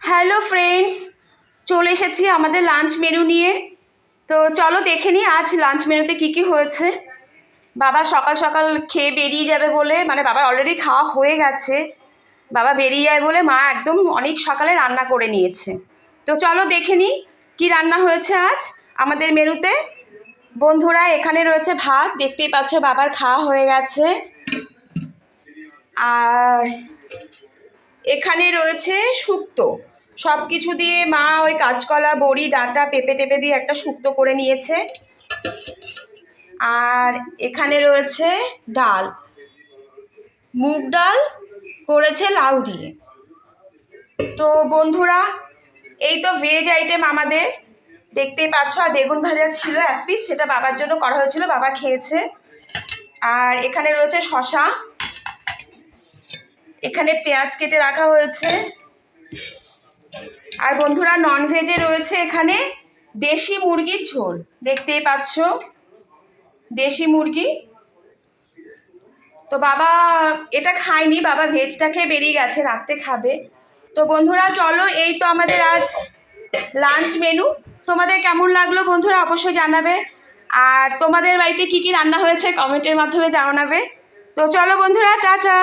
Hello friends, চলে এসেছি আমাদের লাঞ্চ মেনু নিয়ে। তো চলো দেখে নিই আজ লাঞ্চ মেনুতে কী কী হয়েছে। বাবা সকাল সকাল খেয়ে বেরিয়ে যাবে বলে, মানে বাবার অলরেডি খাওয়া হয়ে গেছে, বাবা বেরিয়ে যায় বলে মা একদম অনেক সকালে রান্না করে নিয়েছে। তো চলো দেখে নিই কী রান্না হয়েছে আজ আমাদের মেনুতে। বন্ধুরা, এখানে রয়েছে ভাত, দেখতেই পাচ্ছ বাবার খাওয়া হয়ে গেছে। আর এখানে রয়েছে শুক্তো, সব কিছু দিয়ে মা ওই কাঁচকলা, বড়ি, ডাঁটা, পেঁপে টেপে দিয়ে একটা শুক্তো করে নিয়েছে। আর এখানে রয়েছে ডাল, মুগ ডাল করেছে লাউ দিয়ে। তো বন্ধুরা, এই তো ভেজ আইটেম আমাদের, দেখতেই পাচ্ছ। আর বেগুন ভাজা ছিল এক পিস, সেটা বাবার জন্য করা হয়েছিল, বাবা খেয়েছে। আর এখানে রয়েছে শশা, এখানে পেঁয়াজ কেটে রাখা হয়েছে। আর বন্ধুরা, ননভেজে রয়েছে এখানে দেশি মুরগির ঝোল, দেখতেই পাচ্ছ দেশি মুরগি। তো বাবা এটা খায়নি, বাবা ভেজটা খেয়ে বেরিয়ে গেছে, রাত্রে খাবে। তো বন্ধুরা চলো, এই তো আমাদের আজ লাঞ্চ মেনু। তোমাদের কেমন লাগলো বন্ধুরা অবশ্যই জানাবে। আর তোমাদের বাড়িতে কি কি রান্না হয়েছে কমেন্টের মাধ্যমে জানাবে। তো চলো বন্ধুরা, টাটা।